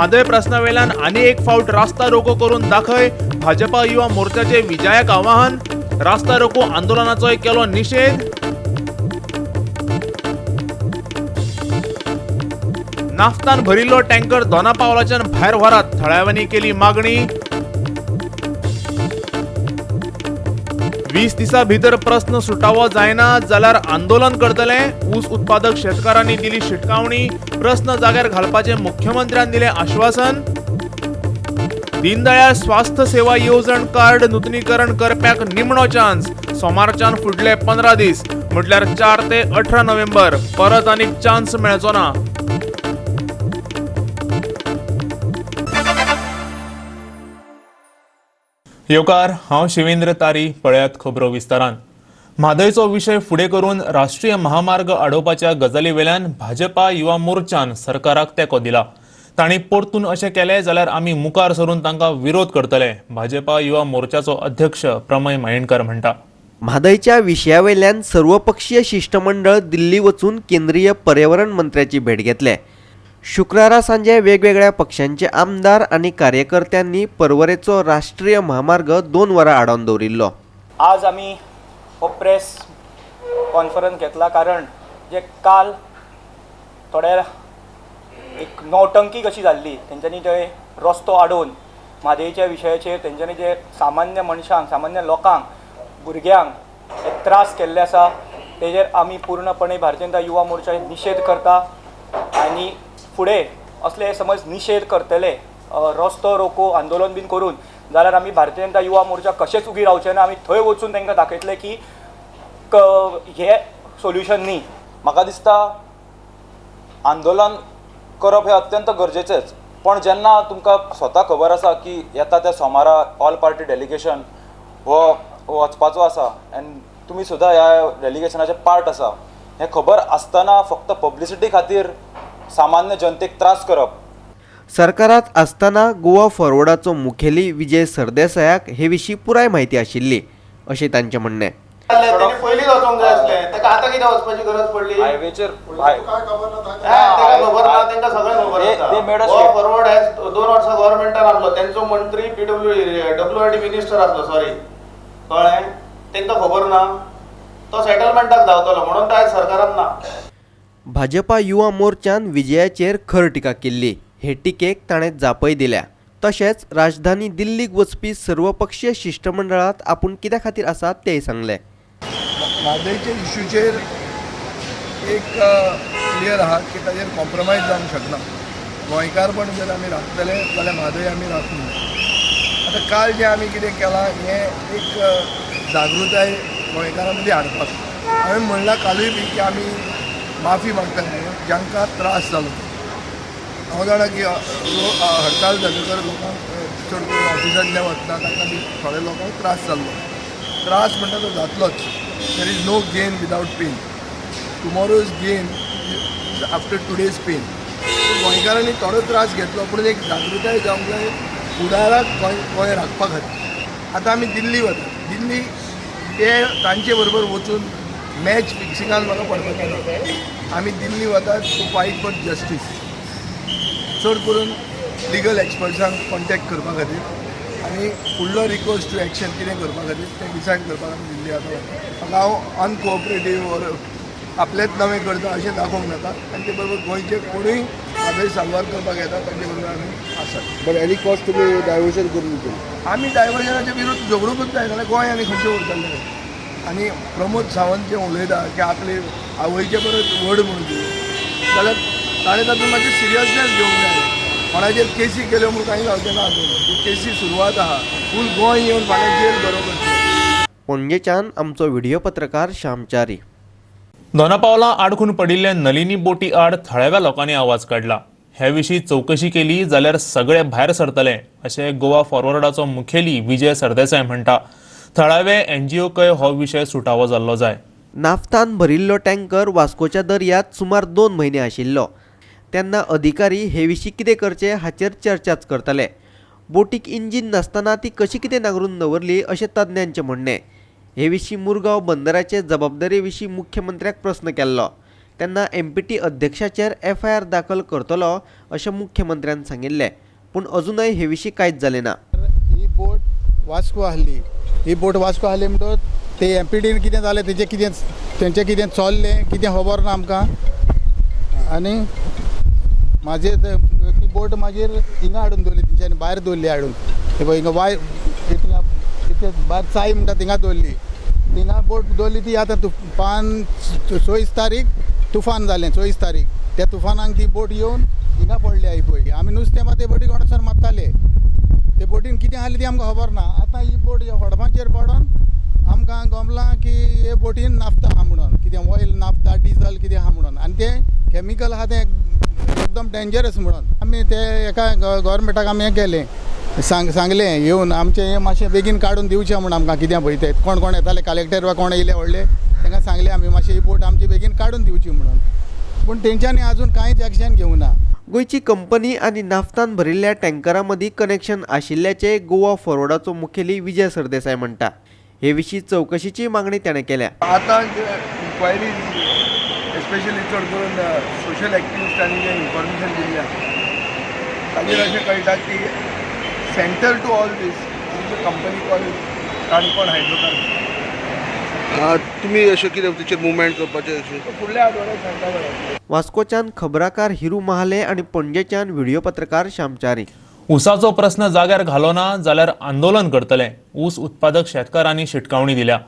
म्हादय प्रश्नावेल्यान आनी एक फावट रास्ता रोको करून दाखय, भाजपा युवा मोर्चाचे विजयाक आवाहन, रास्ता रोको आंदोलनाचोय केलो निषेध। नाफ्तान भरिल्लो टँकर दोनापावलाच्यान भायर व्हरात, थळाव्यांनी केली मागणी। 20 दिसां भितर प्रश्न सुटावो जायना जाल्यार आंदोलन करतले, ऊस उत्पादक शेतकारांनी दिली शिटकावणी, प्रश्न जाग्यार घालपाचे मुख्यमंत्र्यान दिले आश्वासन। दीनदयाळ स्वास्थ्य सेवा येवजण कार्ड नूतनीकरण करप्याक निमणो चान्स, सोमारच्यान फुडले 15 दीस म्हटल्यार 4 ते 18 नोव्हेंबर परत आनीक चान्स मेळचो ना। येवकार, हांव शिवेंद्र तारी। पळयात खबरो विस्तारान। म्हादयचो विशय फुडें करून राष्ट्रीय महामार्ग आडोवपाच्या गजाली वेल्यान भाजपा युवा मोर्चान सरकाराक तेंको दिला। तांणी परतून अशें केलें जाल्यार आमी मुखार सरून तांकां विरोध करतले, भाजपा युवा मोर्चाचो अध्यक्ष प्रमय मयेणकर म्हणटा। म्हादयच्या विशयावेल्यान सर्वपक्षीय शिष्टमंडळ दिल्ली वचून केंद्रीय पर्यावरण मंत्र्याची भेट घेतले। शुक्रारा सांजे वेगवेगळ्या पक्षांचे आमदार आणि कार्यकर्त्यांनी परवरेचो राष्ट्रीय महामार्ग 2 वरां आडोवन दवरिल्लो। आज आमी हो प्रेस कॉन्फरन्स घेतला कारण जे काल थोड्या एक नौटंकी कशी जाल्ली, तेंच्यांनी थंय रस्तो आडोवन म्हादयच्या विशयाचेर तेंच्यांनी जे सामान्य मनशांक, सामान्य लोकांक, भुरग्यांक त्रास केल्ले आसा तेजेर आमी पूर्णपणे भारतीय जनता युवा मोर्चा निषेध करता। आनी फुडें असले समज निषेध करतले, रस्तो रोको आंदोलन बीन करून जाल्यार आमी भारतीय जनता युवा मोर्चा कशेंच उगी रावचे ना। आमी थंय वचून तांकां दाखयतले की हे सोल्युशन न्ही। म्हाका दिसता आंदोलन करप हें अत्यंत गरजेचेंच, पण जेन्ना तुमकां स्वता खबर आसा की येता त्या सोमारा ऑल पार्टी डेलिगेशन हो वचपाचो आसा आनी तुमी सुद्दां ह्या डेलिगेशनाचे पार्ट आसा, हें खबर आसतना फक्त पब्लिसिटी खातीर सामान्य जनतेक त्रास करप। सरकारात असताना गोवा फॉरवर्डाचो मुखेली विजय सरदेसायाक हे विशीं पुराय म्हायती आशिल्ली अशें तांचें म्हणणें। पयलींच वचोंक जाय आसलें, ताका आतां कित्याक वचपाची गरज पडली? हायवेचेर ताका खबर ना, तांकां सगळ्यांक खबर आसा। गोवा फॉरवर्ड हेज 2 वर्सां गव्हर्नमेंटान आसलो, तेंचो मंत्री WRD मिनिस्टर आसलो, सॉरी कळ्ळें, तांकां खबर ना, तो सेटलमेंटाक धांवतलो म्हणून तो आयज सरकारान ना। भाजपा युवा मोर्चान विजयाचेर खर टिका केल्ली, हे टिकेक ताणें जापय दिल्या। तशेंच राजधानी दिल्लीक वचपी सर्वपक्षीय शिष्टमंडळात आपूण कित्या खातीर आसात तेंय सांगलें। म्हादयच्या इश्यूचेर एक क्लियर आहा की ताजेर कॉम्प्रोमायज जावंक शकना। गोंयकारपण जर आमी राखतले जाल्यार म्हादय आमी राखूं। आतां काल जें आमी कितें केलां हें एक जागृताय गोंयकारां मदीं हाडपाक। हांवें म्हणलां कालूय बी की आमी माफी मागतात जांकां त्रास जालो। हांव जाणा की हडताल जातकर लोकांक चड करून ऑफिसांतले वतना तांकां बी थोड्या लोकांक त्रास जाल्लो। त्रास म्हणटा तो जातलोच। There is no gain without pain. Tomorrow's gain after today's pain. गोंयकारांनी थोडो त्रास घेतलो, पूण एक जागृताय जावंक जाय फुडाराक गोंय राखपा खातीर। आतां आमी दिल्ली वतात, दिल्ली ते तांचे बरोबर वचून मॅच फिक्सिंगान म्हाका पडपाचें ना। आमी दिल्ली वतात टू फायट फॉर जस्टीस, चड करून लिगल एक्सपर्ट्सांक कॉन्टेक्ट करपा खातीर आनी फुडलो रिकोर्स टू एक्शन कितें करपा खातीर तें डिसायड करपाक आमी दिल्ली आतां वतात। म्हाका हांव अनकोऑपरेटीव ओर आपलेंच नवें करता अशें दाखोवंक नाका, आनी ते बरोबर गोंयचे कोणूय म्हादय साल्वार करपाक येता तांचे बरोबर आमी आसात। बट एनी कॉस्ट तुमी डायवर्शन करून आमी डायवर्जनाचे विरोध झगडूंकूच जाय जाल्यार गोंय आनी खंयचे उरतले। आनी प्रमोद सावंत जे उलयता की आपले आवयचे परत व्हड म्हणून जाल्यार ताणें तातूंत मातशें सिरियसनेस घेवंक जाय। कोणाचेर केसी केल्यो म्हूण कांय जावचें ना। ती केसी सुरवात आहा, फूल गोंय येवन फाल्यां जेल बरोबर। पणजेच्यान आमचो व्हिडिओ पत्रकार श्यामचारी। दोनापावला आडखून पडिल्ल्या नलिनी बोटी आड थळाव्या लोकांनी आवाज काढला। हे विशीं चौकशी केली जाल्यार सगळे भायर सरतले अशें गोवा फॉरवर्डाचो मुखेली विजय सरदेसाय म्हणटा। थळावे NGOकय हो विशय सुटावो जाल्लो जाय। नाफ्तान भरिल्लो टँकर वास्कोच्या दर्यांत सुमार 2 म्हयने आशिल्लो तेन्ना अधिकारी हे विशीं कितें करचे हाचेर चर्चाच करतले। बोटीक इंजीन नासतना ती कशी कितें नांगरून दवरली अशें तज्ञांचें म्हणणें। हे विशीं मुरगांव बंदराचे जबाबदारी विशीं मुख्यमंत्र्याक प्रस्न केल्लो। तेन्ना MPT अध्यक्षाचेर FIR दाखल करतलो अशें मुख्यमंत्र्यान सांगिल्लें, पूण अजूनय हे विशीं कांयच जालें ना. ही बोट वास्को आहली, ही बोट वास्को आहली म्हणटच ते MPTन कितें जालें तेंचें कितें चल्लें कितें खबर ना आमकां. आनी म्हाजेर ती बोट मागीर हिंगा हाडून दवरली, तेंच्यांनी भायर दवरली हाडून. हे पळय हिंगा इथे भायर चाय म्हणटा थिंगा दवरली. थिंगा बोट दवरली ती आतां 24 तारीख तुफान जालें. 24 तारीख त्या तुफानाक ती बोट येवन हिंगा पडली. आई पळय आमी नुस्तें ते बोटी कोणासर मारताले, ते बोटीन कितें आहलें ती आमकां खबर ना. आतां ही बोट होडपाचेर पडोन आमकां गमलां की हे बोटीन नाफ्ता आहा म्हणून, कितें ऑयल नाफ्ता डिझल कितें आहा म्हणून, आनी ते कॅमिकल आहा तें एकदम डेंजरस म्हणून. आमी ते एका गव्हर्मेंटाक आमी हें केलें, सांगलें येवन आमचें हें मातशें बेगीन काडून दिवचें म्हणून आमकां. कितें पळय ते कोण येताले कलेक्टर वा कोण येयले व्हडले तांकां सांगलें आमी मातशें ही बोट आमची बेगीन काडून दिवची म्हणून, पूण तेंच्यांनी आजून कांयच एक्शन घेवना. गोंयची कंपनी आनी नाफ्तान भरिल्ल्या टँकरां मदीं कनेक्शन आशिल्ल्याचे गोवा फॉरवर्डाचो मुखेली विजय सरदेसाय म्हणटा. हे विशीं चवकशीची मागणी ताणें केल्या. आतां इन्क्वायरी एस्पेशली चड करून सोशल एक्टिविस्टांनी जे इन्फॉर्मेशन दिल्ली आसा ताचेर अशें कळटा की centre to all these company call Canacona hydrocarbon. तुमी अशें कितें तेचेर मुवमेंट करपाचें अशें फुडल्या आठवड्याक सांगता बरें. वास्कोच्यान खबराकार हिरू महाले आनी पणजेच्यान व्हिडिओ पत्रकार श्यामचारी. ऊसाचो प्रश्न जाग्यार घालो ना जाल्यार आंदोलन करतले. ऊस उत्पादक शेतकारांनी शिटकावणी दिल्या.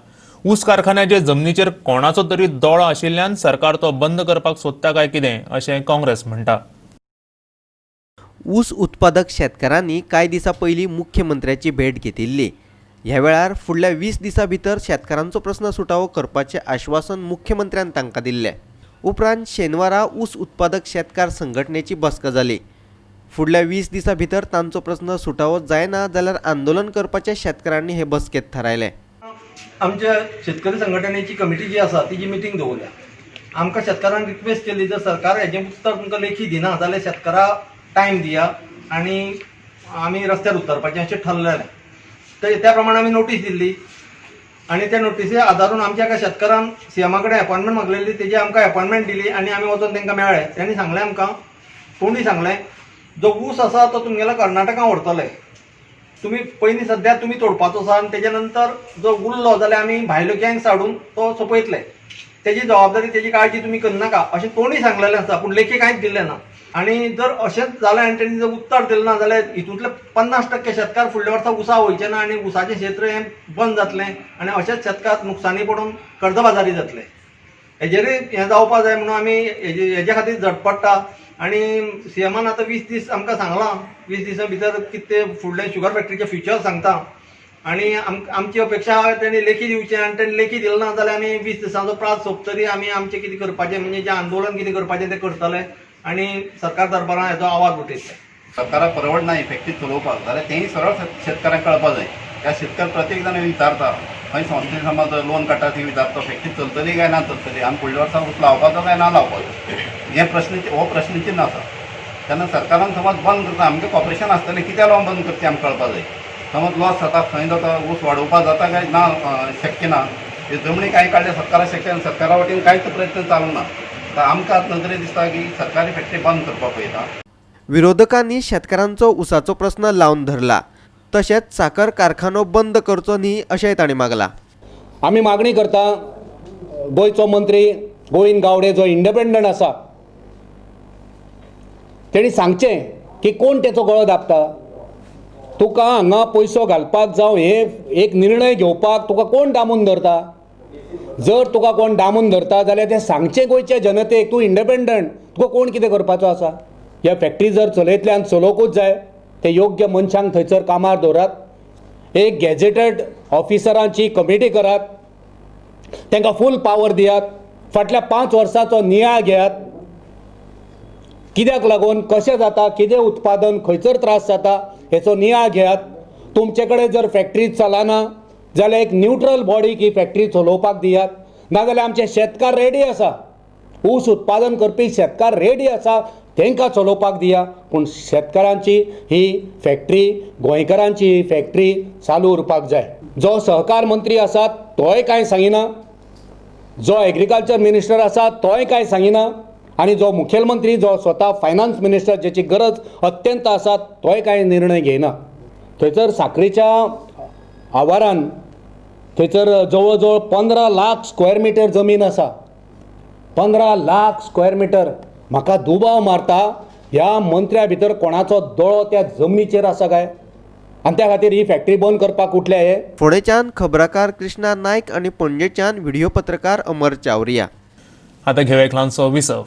ऊस कारखान्याचे जमनीचेर कोणाचो तरी दोळो आशिल्ल्यान सरकार तो बंद करपाक सोदता काय कितें अशें काँग्रेस म्हणटा. ऊस उत्पादक शेतकारांनी कांय दिसां पयलीं मुख्यमंत्र्याची भेट घेतिल्ली. ह्या वेळार फुडल्या 20 दिसां भितर शेतकारांचो प्रस्न सुटावो करपाचें आश्वासन मुख्यमंत्र्यान तांकां दिल्लें. उपरांत शेनवारा ऊस उत्पादक शेतकार संघटनेची बसका जाली. फुडल्या 20 दिसां भितर तांचो प्रस्न सुटावो जायना जाल्यार आंदोलन करपाचें शेतकारांनी हे बसकेंत थारायलें. आमच्या शेतकरी संघटनेची कमिटी जी आसा तिची मिटींग दवरल्या. आमकां शेतकारांनी रिक्वेस्ट केली जर सरकार हेजें उत्तर तुमकां लेखी दिना जाल्यार शेतकाराक टायम दिया आनी आमी रस्त्यार उतरपाचें अशें थारलेलें. तर त्या प्रमाणे आमी नोटीस दिल्ली आनी त्या नोटीसे आदारून आमच्या एका शेतकारान सीएमा कडेन अपॉयंटमेंट मागलेली. तेजी आमकां अपॉयंटमेंट दिली आनी आमी वचून तांकां मेळ्ळे. तांणी सांगलें आमकां कोणी सांगलें जो ऊस आसा तो तुमगेलो कर्नाटका व्हरतले. तुमी पयलीं सद्या तुमी तोडपाचो आसा आनी तेजे नंतर जो उरलो जाल्यार आमी भायल्यो गँग्स हाडून तो सोंपयतले. तेजी जबाबदारी तेजी काळजी तुमी करनाका अशें कोणी सांगलेलें आसा, पूण लेखी कांयच दिल्लें ना. आनी जर अशेंच जालें आनी तेणी जर उत्तर दिलें ना जाल्यार हितूंतले 50% शेतकार फुडल्या वर्सा उसा वयचे ना आनी उसाचें क्षेत्र हें बंद जातलें आनी अशेंच शेतकार नुकसानी पडून कर्जबाजारी जातले. हेजेरूय हें जावपा जाय म्हणून आमी हेजे खातीर झटपडटा. आनी सीएमान आतां 20 दीस आमकां सांगलां, 20 दिसां भितर कितें फुडलें शुगर फॅक्टरीचें फ्युचर सांगता. आनी आमची अपेक्षा तेणी लेखी दिवचें आनी तेणी लेखी दिलें ना जाल्यार आमी 20 दिसांचो प्रास सोंपतरी आमी आमचें कितें करपाचें म्हणजे जें आंदोलन कितें करपाचें तें करतले आनी सरकार दरबारांत हेजो आवाज उठयतले. सरकाराक परवडना ही फॅक्टरी चलोवपाक जाल्यार तेंय सरळ शेतकारांक कळपाक जाय. त्या शेतकार प्रत्येक जाण विचारता खंय संस्थेन समज लोन काडटा ती विचारता फॅक्टरी चलतली काय ना चलतली आनी फुडल्या वर्सा ऊस लावपाचो काय ना लावपाचो हे प्रश्न चिन्ह आसा. तेन्ना सरकारान समज बंद करता आमचें कॉपरेशन आसतलें कित्याक लागून बंद करचें आमकां कळपाक जाय. समज लॉस जाता खंय जाता ऊस वाडोवपाक जाता काय ना शक्य ना. हे जमनी कांय काडले सरकारा शक्य सरकारा वटेन कांयच प्रयत्न चालू ना. आमकां आतां नदरेक दिसता की सरकारी फॅक्टरी बंद करपाक पळयता. विरोधकांनी शेतकारांचो उसाचो प्रस्न लावन धरला. तशेंच साखर कारखानो बंद करचो न्ही अशेंय तांणी मागलां. आमी मागणी करता गोंयचो मंत्री गोविंद गावडे जो इंडिपेंडंट आसा तेणी सांगचें की कोण तेचो गळो दाबता. तुका हांगा पयसो घालपाक जावं हे एक निर्णय घेवपाक तुका कोण डामून धरता. जर तुका कोण डामून धरता जाल्यार तें सांगचें गोंयच्या जनतेक तूं इंडिपेंडंट तुका कोण कितें करपाचो आसा. ह्या फॅक्टरी जर चलयतल्यान चलोवंकूच जाय ते योग्य मनशांक थंयसर कामार दवरात. एक गॅजेटेड ऑफिसरांची कमिटी करात, तांकां फूल पावर दियात. फाटल्या 5 वर्सांचो नियाळ घेयात. कित्याक लागून कशें जाता कितें उत्पादन खंयसर त्रास जाता हेचो नियाळ घेयात. तुमचे कडेन जर फॅक्टरी चलना जाल्यार एक न्यूट्रल बॉडीक ही फॅक्टरी चलोवपाक दियात. नाजाल्यार आमचे शेतकार रेडी आसा, ऊस उत्पादन करपी शेतकार रेडी आसा, तांकां चलोवपाक दिया. पूण शेतकारांची ही फॅक्टरी गोंयकारांची ही फॅक्टरी चालू उरपाक जाय. जो सहकार मंत्री आसा तोय कांय सांगिना. जो एग्रीकल्चर मिनिस्टर आसा तोय कांय सांगिना आनी जो मुखेलमंत्री जो स्वता फायनान्स मिनिस्टर जेची गरज अत्यंत आसा तोय कांय निर्णय घेयना. थंयसर साखरेच्या आवारान थंयसर जवळ जवळ 15 लाख स्क्वेअर मिटर जमीन आसा. 15 लाख स्क्वेअर मिटर. म्हाका दुबाव मारता ह्या मंत्र्या भितर कोणाचो दोळो त्या जमनीचेर आसा काय आनी त्या खातीर ही फॅक्टरी बंद करपाक उठल्या हे. फोंडेच्यान खबराकार कृष्णा नायक आणि पणजेच्यान व्हिडिओ पत्रकार अमर चावरिया. आता घेऊया एक ल्हानसो विसव.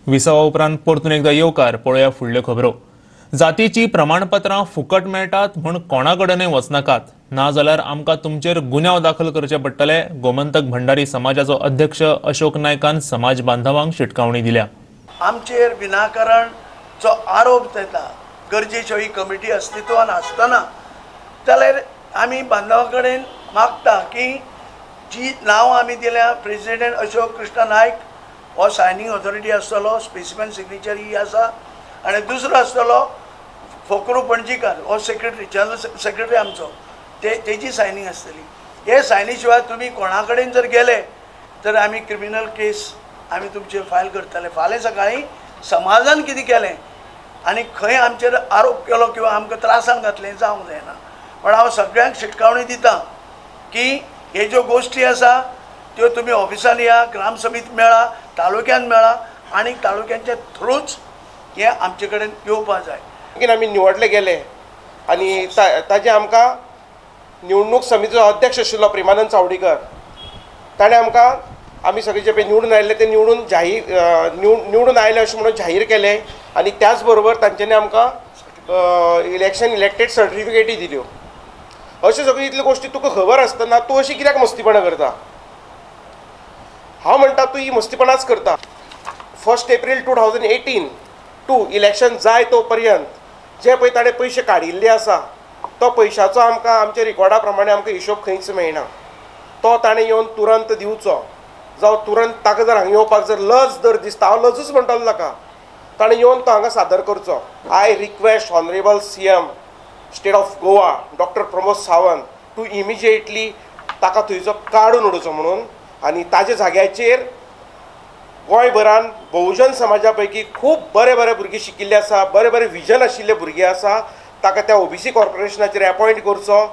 विसवा उपरांत परतून एकदा येवकार पळोवया फुडल्यो खबरो. जातीची प्रमाणपत्रां फुकट मेळटात म्हूण कोणा कडेनय वचनाकात, ना जाल्यार आमकां तुमचेर गुन्यांव दाखल करचे पडटले. गोमंतक भंडारी समाजाचो अध्यक्ष अशोक नायकान समाज बांधवांक शिटकावणी दिल्या. आमचेर विनाकारण जो आरोप येता गरजेच्यो ही कमिटी अस्तित्वान आसतना जाल्यार आमी बांधवा कडेन मागता की जी नांव आमी दिल्या प्रेसिडेंट अशोक कृष्ण नायक हो सायनींग ऑथॉरिटी आसतलो, स्पेसिमन सिग्नेचर ही आसा आनी दुसरो आसतलो फोकरू पणजीकार हो सेक्रेटरी जनरल सेक्रेटरी आमचो तेजी सायनींग आसतली. हे सायनी शिवाय तुमी कोणा कडेन जर गेले तर आमी क्रिमिनल केस आमी तुमचेर फायल करतले. फाल्यां सकाळीं समाजान कितें केलें आनी खंय आमचेर आरोप केलो किंवा आमकां त्रासान घातलें जावंक जायना. पण हांव सगळ्यांक शिटकावणी दिता की हे ज्यो गोश्टी आसा त्यो तुमी ऑफिसान या, ग्राम समीत मेळा, तालुक्यान मेळा आनी तालुक्यांच्या थ्रूच हे आमचे कडेन येवपाक जाय. बेगीन आमी निवडले गेले आनी ताजे आमकां निवडणूक समितीचो अध्यक्ष आशिल्लो प्रेमानंद चावडीकर ताणें आमकां आमी सगळे जे पळय निवडून आयिल्ले ते निवडून आयले अशें म्हणून जाहीर केलें आनी त्याच बरोबर तांच्यांनी आमकां इलेक्टेड सर्टिफिकेटी दिल्यो. अश्यो सगळ्यो इतल्यो गोश्टी तुका खबर आसतना तूं अशी कित्याक मस्तीपणां करता? हांव म्हणटा तूं ही मस्तीपणाच करता. 1 एप्रील 2018 टू इलेक्शन जाय तो पर्यंत जे पळय ताणें पयशे काडिल्ले आसा तो पयशाचो आमकां आमच्या रिकॉर्डा प्रमाणे आमकां हिशोब खंयच मेळना. तो ताणें येवन तुरंत दिवचो. जावं तुरंत ताका जर हांगा येवपाक जर लज जर दिसता, हांव लजूच म्हणटलो ताका, ताणें येवन तो हांगा सादर करचो. I request honourable CM state of Goa doctor Pramod Sawant to immediately ताका थंयचो काडून उडोवचो म्हणून. आनी ताजे जाग्याचेर गोंयभरान बहुजन समाजा पैकी खूब बरे बरे भुरगे शिकिल्ले आसा, बरे बरे विजन आशिल्ले भुरगे आसा, ताका त्या OBC कॉर्पोरेशनाचेर अपॉयंट करचो.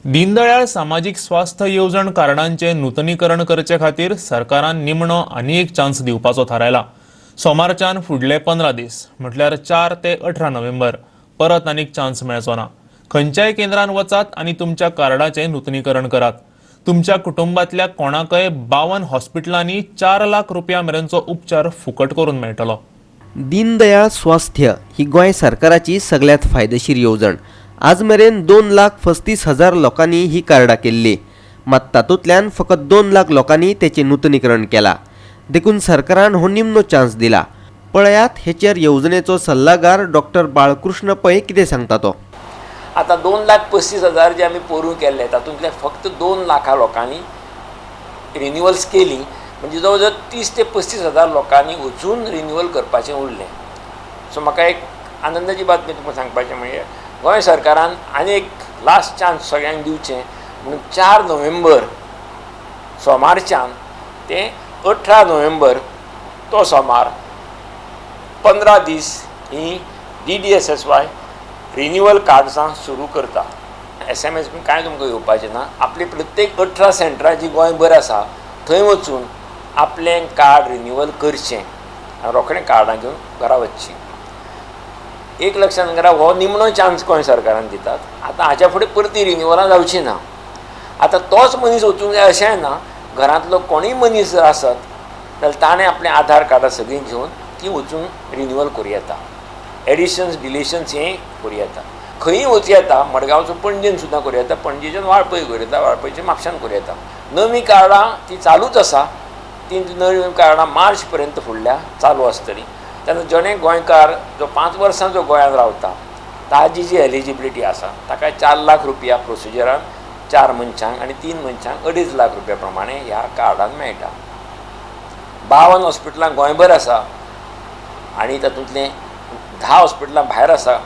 दीनदयाळ सामाजिक स्वास्थ्य येवजण कार्डांचे नूतनीकरण करचे खातीर सरकारान निमणो आनी एक चान्स दिवपाचो थारायला. सोमारच्यान फुडले 15 दीस म्हटल्यार 4 ते 18 नोव्हेंबर परत आनीक चान्स मेळचो ना. खंयच्याय केंद्रान वचात आनी तुमच्या कार्डाचें नूतनीकरण करात. तुमच्या कुटुंबातल्या कोणाकय 52 हॉस्पिटलांनी 4 लाख रुपया मेरेनचो उपचार फुकट करून मेळटलो. दीनदयाळ स्वास्थ्य ही गोंय सरकाराची सगळ्यात फायदेशीर येवजण. आज मेरेन 2,35,000 लोकांनी ही कार्डां केल्ली. मात तातूंतल्यान फकत 2 लाख लोकांनी तेचें नूतनीकरण केलां. देखून सरकारान हो निमणो चान्स दिला. पळयात हेचेर येवजणेचो सल्लागार डॉक्टर बाळकृष्ण पै कितें सांगता तो. आता 2,35,000 जे आम्ही पोरू केले तातूंतले फक्त 2 लाख लोकांनी रिन्युअल्स केली. म्हणजे जवळ जवळ 30 ते 35,000 लोकांनी अजून रिन्युअल करपाचें उरलें. सो म्हाका एक आनंदाची बातमी तुमकां सांगपाचें म्हणजे गोंय सरकारान आनी एक लास्ट चान्स सगळ्यांक दिवचें म्हणून 4 नोव्हेंबर सोमारच्यान ते 18 नोव्हेंबर तो सोमार 15 दीस ही DDSSY रिन्युअल कार्ड्सां सुरू करता. SMS बी कांय तुमकां येवपाचें ना. आपली प्रत्येक 18 सेंटरां जी गोंयभर आसा थंय वचून आपलें कार्ड रिन्युअल करचें आनी रोखडें कार्डां घेवन घरा वचचीं. एक लक्षांत घरा हो निमणो चान्स गोंय सरकारान दितात. आतां हाच्या फुडें परती रिन्युअलां जावची ना. आतां तोच मनीस वचूंक जाय अशें ना. घरांतलो कोणूय मनीस जर आसत जाल्यार ताणें आपलें आधार कार्डां सगळीं घेवन ती वचून रिन्युअल करूं येता. एडिशन्स डिलिशन्स हें करूं येता. खंयी वचूं येता. मडगांवचो पणजेन सुद्दां करूं येता, पणजेच्यान वाळपय करूं येता, वाळपयच्या म्हापशान करूं येता. नवी कार्डां ती चालूच आसा. ती नवी कार्डां मार्च पर्यंत फुडल्या चालू आसतलीं. तेन्ना जणे गोंयकार जो 5 वर्सांचो गोंयांत रावता ताजी जी एलिजिबिलिटी आसा ताका 4 लाख रुपया प्रोसिजरान 4 मनशांक आनी 3 मनशांक 2.5 लाख रुपया प्रमाणे ह्या कार्डान मेळटा. 52 हॉस्पिटलां गोंयभर आसा आनी तातूंतले 10 हॉस्पिटलां भायर आसा.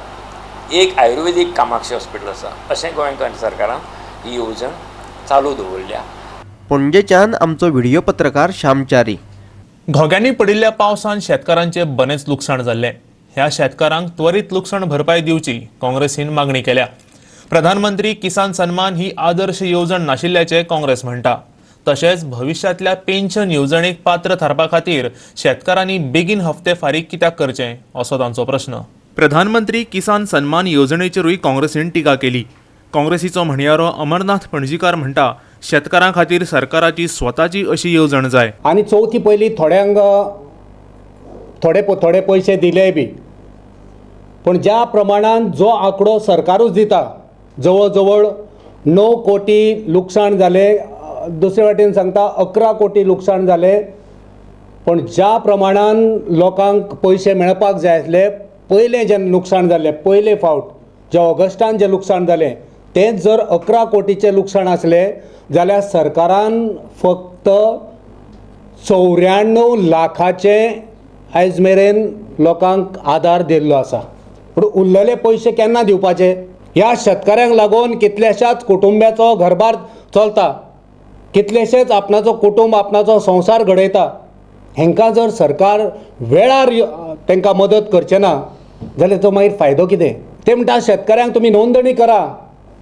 एक आयुर्वेदीक कामाक्षी हॉस्पिटल आसा अशें गोंय सरकारान ही येवजण चालू दवरल्या. पणजेच्यान आमचो व्हिडिओ पत्रकार श्यामचारी. घोग्यांनी पडिल्ल्या पावसान शेतकारांचे बरेच लुकसाण जाल्ले. ह्या शेतकारांक त्वरित लुकसाण भरपाई दिवची काँग्रेसीन मागणी केल्या. प्रधानमंत्री किसान सन्मान ही आदर्श येवजण नाशिल्ल्याचे काँग्रेस म्हणटा. तशेंच भविष्यातल्या पेन्शन येवजणेक पात्र थारपा खातीर शेतकारांनी बेगीन हप्ते फारीक कित्याक करचे असो तांचो प्रश्न. प्रधानमंत्री किसान सन्मान येवजणेचेरूय काँग्रेसीन टिका केली. काँग्रेसीचो म्हणयारो अमरनाथ पणजीकार म्हणटा शेतकारां खातीर सरकाराची स्वताची अशी येवजण जाय. आणि चवथी पयली थोड्यांक थोडे पयशे दिले बी, पण ज्या प्रमाणान जो आंकडो सरकारूच दिता जवळ जवळ 9 कोटी लुकसाण जाले, दुसरे वाटेन सांगता 11 कोटी लुकसाण जाले. पण ज्या प्रमाणान लोकांक पयशे मेळपाक जाय आसले, पयलें जेन्ना लुकसाण जाल्लें पयले फावट जे ऑगस्टान जें लुकसाण जालें तेंच जर 11 कोटीचें लुकसाण आसलें जाल्यार सरकारान फक्त 94 लाखाचे आयज मेरेन लोकांक आदार दिल्लो आसा. पूण उरलेले पयशे केन्ना दिवपाचे? ह्या शेतकऱ्यांक लागून कितल्याशाच कुटुंबाचो घरबार चलता, कितलेशेच आपणाचो कुटुंब आपणाचो संसार घडयता. हेंकां जर सरकार वेळार तांकां मदत करचें ना जाल्यार तो मागीर फायदो कितें? ते म्हणटा शेतकऱ्यांक तुमी नोंदणी करा,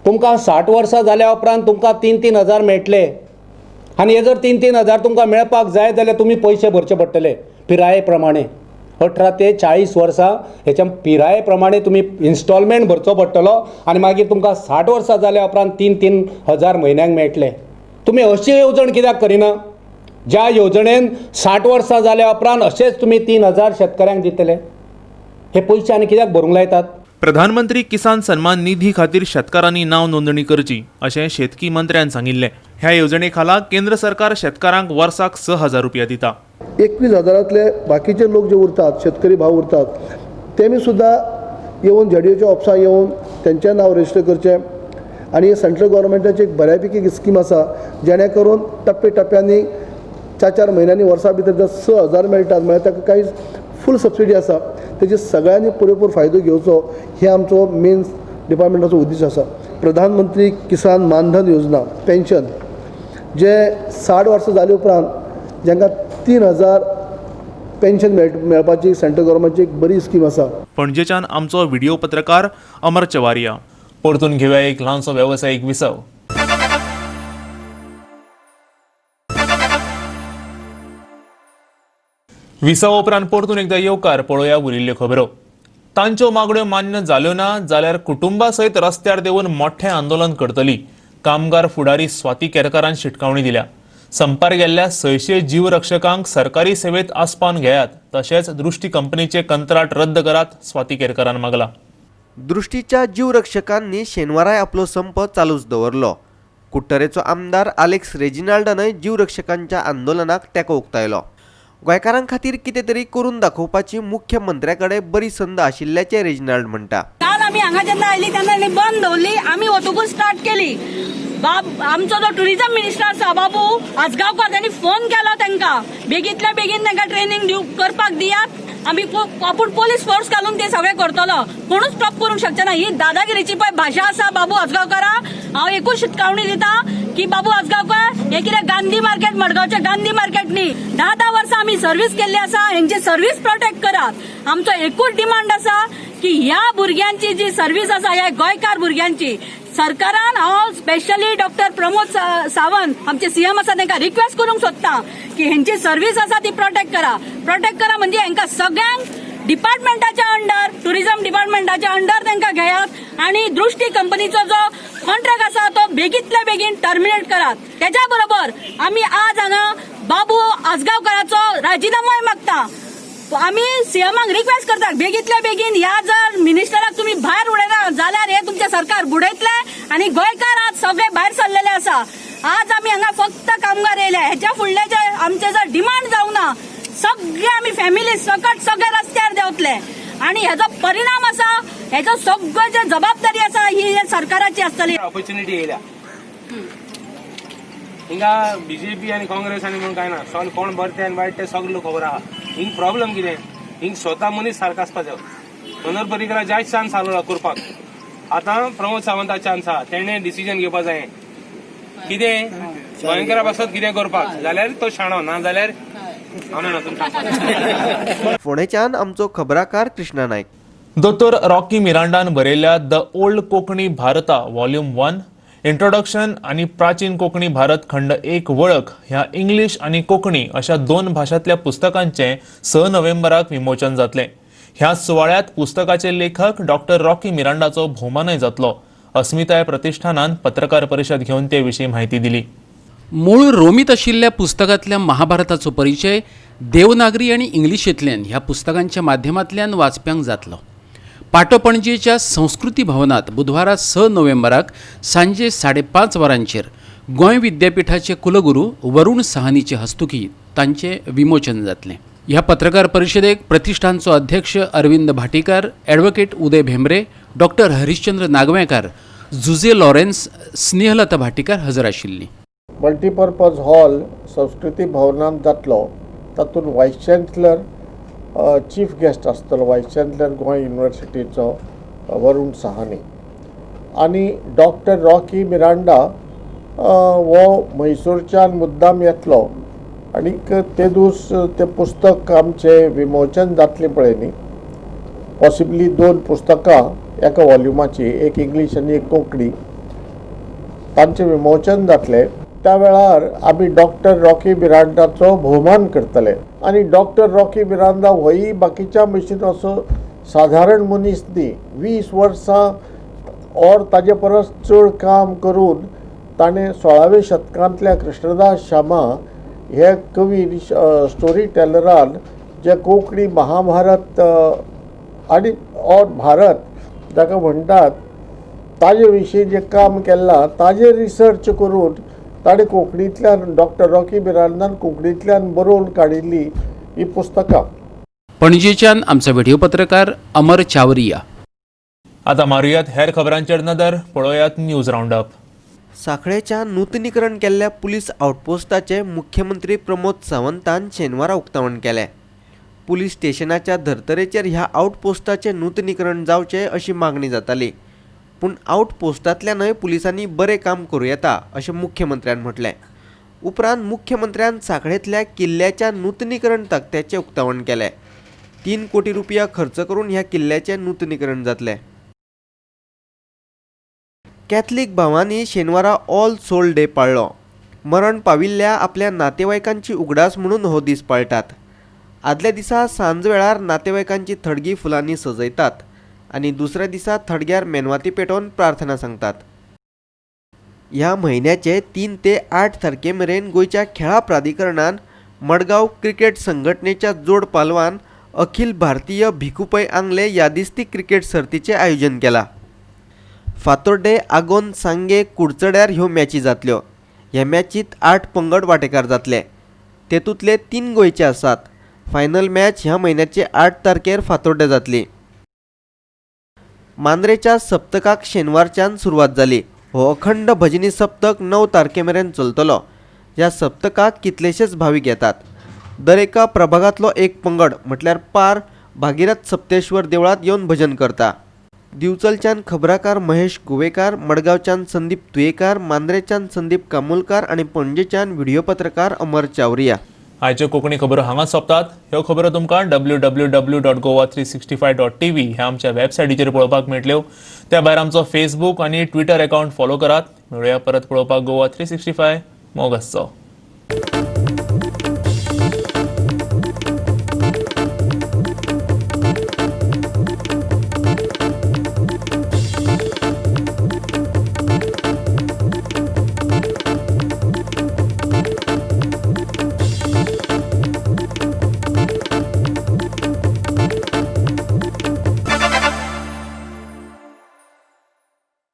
तुमकां 60 वर्सां जाल्या उपरांत तुमकां 3-3 हजार मेळटले. आनी हे जर 3-3 हजार तुमकां मेळपाक जाय जाल्यार तुमी पयशे भरचे पडटले पिराये प्रमाणे. 18 ते 40 वर्सां हेच्या पिराये प्रमाणे तुमी इन्स्टॉलमेंट भरचो पडटलो आनी मागीर तुमकां 60 वर्सां जाल्या उपरांत 3-3 हजार म्हयन्याक मेळटले. तुमी अशी येवजण कित्याक करिना? ज्या येवजणेन 60 वर्सां जाल्या उपरांत अशेंच तुमी 3 हजार शेतकऱ्यांक दितले. हे पयशे आनी कित्याक भरूंक लायतात? प्रधानमंत्री किसान सन्मान निधी खातीर शेतकारांनी नाव नोंदणी करची अशें शेतकी मंत्र्यान सांगिल्लें. ह्या येवजणे खाला केंद्र सरकार शेतकारांक वर्साक 6,000 रुपया दिता. 21 हजारांतले बाकीचे लोक जे उरतात, शेतकरी भाव उरतात, तेमी सुद्दां येवन झेडीओच्या ऑफिसांत येवन तेंचें नांव रजिस्टर करचें. आनी सेंट्रल गव्हर्मेंटाची एक बऱ्यापैकी स्कीम आसा जेणे करून टप्प्याटप्प्यांनी 4-4 म्हयन्यांनी वर्सा भितर जर 6,000 मेळटात म्हळ्यार ताका कांय फूल सबसिडी आसा. तेजी सगळ्यांनी पुरेपूर फायदो घेवचो हे आमचो मेन डिपार्टमेंटाचो उद्देश आसा. प्रधानमंत्री किसान मानधन योजना पेन्शन जे 60 वर्सां जाले उपरांत जांकां 3,000 पेन्शन मेळपाची सेंट्रल गव्हर्मेंटाची एक बरी स्कीम आसा. पणजेच्यान आमचो व्हिडिओ पत्रकार अमर चवारिया. परतून घेवया एक ल्हानसो वेवसायीक विसव. विसव उपरांत परतून एकदा येवकार पळोवया उरिल्ल्यो खबरो. तांच्यो मागण्यो मान्य जाल्यो ना जाल्यार कुटुंबा सयत रस्त्यार देंवन मोठ्ठें आंदोलन करतली. कामगार फुडारी स्वाती केरकारान शिटकावणी दिल्या. संपार गेल्ल्या 600 जीवरक्षकांक सरकारी सेवेत आस्पावन घेयात तशेंच दृष्टी कंपनीचे कंत्राट रद्द करात स्वाती केरकारान मागला. दृष्टीच्या जीवरक्षकांनी शेनवाराय आपलो संप चालूच दवरलो. कुट्टरेचो आमदार आलेक्स रेजिनाल्डानय जीवरक्षकांच्या आंदोलनाक तेंको उक्तायलो. गोंयकारां खातीर कितें तरी करून दाखोवपाची मुख्यमंत्र्या कडेन बरी संद आशिल्ल्याचे रेजिनाल्ड म्हणटा. काल आमी हांगा जेन्ना आयली तेन्ना बंद दवरली, आमी वतकूच स्टार्ट केली. आमचो जो टुरिझम मिनिस्टर आसा बाबू आजगांवकर त्यांनी फोन केलो तांकां बेगींतल्या बेगीन तांकां ट्रेनिंग करपाक दियात. आमी आपूण पोलीस फोर्स घालून ते सगळे करतलो. कोणूच स्टॉप करूंक शकचे ना. ही दादागिरीची पळय भाशा आसा बाबू आजगांवकारा. हांव एकूच शिटकावणी दिता की बाबू आजगांवकर हे कितें गांधी मार्केट मडगांवचे गांधी मार्केट न्ही. 10 वर्सां आमी सर्व्हिस केल्ली आसा. हेंची सर्व्हिस प्रोटेक्ट करात. आमचो एकूच डिमांड आसा की ह्या भुरग्यांची जी सर्व्हिस आसा ह्या गोंयकार भुरग्यांची सरकारान हांव स्पेशली डॉक्टर प्रमोद सावंत आमचे सीएम आसा तांकां रिक्वेस्ट करूंक सोदता की हेंची सर्व्हिस आसा ती प्रोटेक्ट करा म्हणजे हांकां सगळ्यांक डिपार्टमेंटाच्या अंडर टुरिझम डिपार्टमेंटाच्या अंडर तांकां घेयात आणि दृष्टी कंपनीचो जो कॉन्ट्रॅक्ट आसा तो बेगींतल्या बेगीन टर्मिनेट करात. त्याच्या बरोबर आमी आज हांगा बाबू आजगांवकाराचो राजीनामोय मागता. आमी सीएमाक रिक्वेस्ट करता बेगींतल्या बेगीन ह्या जर मिनिस्टराक तुमी भायर उडयना जाल्यार हे तुमचे सरकार बुडयतले आणि गोंयकार आज सगळे भायर सरलेले आसा. आज आमी हांगा फक्त कामगार येयले. हेच्या फुडले जे आमचे जर डिमांड जावना सगळे आमी फॅमिली सकट सगळे रस्त्यार देंवतले आणि हेजो परिणाम आसा हेजो सगळो जे जबाबदारी आसा ही सरकाराची आसतली. ऑपॉर्च्युनिटी येयल्या हिंगा बीजेपी आणि काँग्रेस आणि म्हणून काय ना सॉल कोण बरते आणि वाईट ते सगळं खबर आहा. हिंग प्रॉब्लेम कितें हिंग स्वता मनीस सारको आसपा जाय. मनोहर पर्रीकरा जायत चान्स आलो करपाक. आतां प्रमोद सावंता चान्स आहा, तेणे डिसिजन घेवपाक जाय. कितें गोंयकारा पासत कितें करपाक जाल्यार तो शाणो, ना जाल्यार फोंडेच्यान आमचो खबराकार कृष्णा नायक. दोतोर रॉकी मिरांडान बरयल्ल्या द ओल्ड कोंकणी भारता वॉल्यूम 1 इंट्रोडक्शन आणि प्राचीन कोंकणी भारत खंड 1 वळख ह्या इंग्लिश आणि कोंकणी अशा 2 भाशांतल्या पुस्तकांचे 6 नोव्हेंबराक विमोचन जातले. ह्या सुवाळ्यात पुस्तकाचे लेखक डॉक्टर रॉकी मिरांडाचो भोवमानय जातलो. अस्मिताय प्रतिष्ठानान पत्रकार परिशद घेवन ते विशीं माहिती दिली. मूळ रोमीत आशिल्ल्या पुस्तकांतल्या महाभारताचो परिचय देवनागरी आणि इंग्लिशींतल्यान ह्या पुस्तकांच्या माध्यमांतल्यान वाचप्यांक जातलो. पाटो पणजेच्या संस्कृती भवनात बुधवारा 6 नोव्हेंबराक सांजे 5:30 वरांचेर गोंय विद्यापीठाचे कुलगुरू वरुण साहनीचे हस्तुकी तांचे विमोचन जातले. ह्या पत्रकार परिशदेक प्रतिष्ठानचो अध्यक्ष Arvind Bhatikar, advocate Uday Bhembre, doctor Harishchandra Nagwekar, Jose Lawrence, Snehlata Bhatikar हजर आशिल्लीं. मल्टीपर्पज हॉल संस्कृती भवनांत जातलो. तातूंत वायस चान्सलर चीफ गेस्ट आसतलो, वायस चान्सलर गोंय युनिवर्सिटीचो वरुण साहनी, आनी डॉक्टर रॉकी मिरांडा हो म्हैसूरच्यान मुद्दाम येतलो. आनीक ते दीस ते पुस्तक आमचे विमोचन जातले पळय न्ही, पॉसिबली 2 पुस्तकां एका वॉल्युमाची, एक इंग्लीश आनी एक कोंकणी, तांचें विमोचन जातलें. त्या वेळार आमी डॉक्टर रॉकी मिरांडाचो भोवमान करतले. आनी डॉक्टर रॉकी मिरांडा होय बाकीच्या भशेन असो साधारण मनीस न्ही. 20 वर्सां और ताजे परस चड काम करून ताणें 16व्या शतकांतल्या कृष्णदास शामा हे कवी स्टोरी टेलरान जे कोंकणी महाभारत आनी और भारत जाका म्हणटात ताजे विशीं जे काम केलां ताजे रिसर्च करून ताणें कोंकणींतल्यान डॉक्टर रॉकी मिरांडान कोंकणींतल्यान बरोवन काडिल्ली ही पुस्तकां. पणजेच्यान आमचो व्हिडिओ पत्रकार अमर चावरिया. आता मारुयात हेर खबरांचेर नदर, पळोवयात न्यूज राऊंडअप. सांखळेच्या नूतनीकरण केल्ल्या पुलीस आउटपोस्टाचे मुख्यमंत्री प्रमोद सावंतान शेनवारा उक्तावण केलें. पुलीस स्टेशनाच्या धर्तरेचेर ह्या आउटपोस्टाचे नूतनीकरण जावचे अशी मागणी जाताली. पूण आउटपोस्टांतल्यानय पुलिसांनी बरें काम करूं येता अशें मुख्यमंत्र्यान म्हटलें. उपरांत मुख्यमंत्र्यान सांखळेंतल्या किल्ल्याच्या नूतनीकरण तक्त्याचें उक्तावण केलें. 3 कोटी रुपया खर्च करून ह्या किल्ल्याचें नूतनीकरण जातलें. कॅथलीक भावांनी शेनवारा ऑल सोल डे पाळ्ळो. मरण पाविल्ल्या आपल्या नातेवाईकांची उगडास म्हणून हो दीस पाळटात. आदल्या दिसा सांज वेळार नातेवाईकांची थडगी फुलांनी सजयतात आनी दुसऱ्या दिसा थडग्यार मेणवाती पेटोवन प्रार्थना सांगतात. ह्या म्हयन्याचे 3 ते 8 तारखे मेरेन गोंयच्या खेळा प्राधिकरणान मडगांव क्रिकेट संघटनेच्या जोड पालवान अखिल भारतीय भिकुपै आंगले यादिस्ती क्रिकेट सर्तीचें आयोजन केलां. फातोर्डे, आगोंद, सांगे, कुडचड्यार ह्यो मॅची जातल्यो. ह्या मॅचींत 8 पंगड वांटेकार जातले. तेतूंतले 3 गोंयचे आसात. फायनल मॅच ह्या म्हयन्याचे 8 तारखेर फातोर्डे जातली. मांद्रेच्या सप्तकाक शेनवारच्यान सुरवात जाली. हो अखंड भजनी सप्तक 9 तारखे मेरेन चलतलो. ह्या सप्तकाक कितलेशेच भावीक येतात. दर एका प्रभागांतलो एक पंगड म्हटल्यार पार भागीरथ सप्तेश्वर देवळात येवन भजन करता. दिवचलच्यान खबराकार महेश गोवेकार, मडगांवच्यान संदीप तुयेकार, मांद्रेच्यान संदीप कामोलकार आणि पणजेच्यान व्हिडिओ पत्रकार अमर चावरिया. आयच्यो कोंकणी खबरो हांगा सोंपतात. ह्यो खबरो तुमकां www.goa365.tv ह्या आमच्या वेबसायटीचेर पळोवपाक मेळटल्यो. त्या भायर आमचो फेसबूक आनी ट्विटर अकाउंट फॉलो करात. मेळुया परत पळोवपाक गोवा 365. मोग आसचो.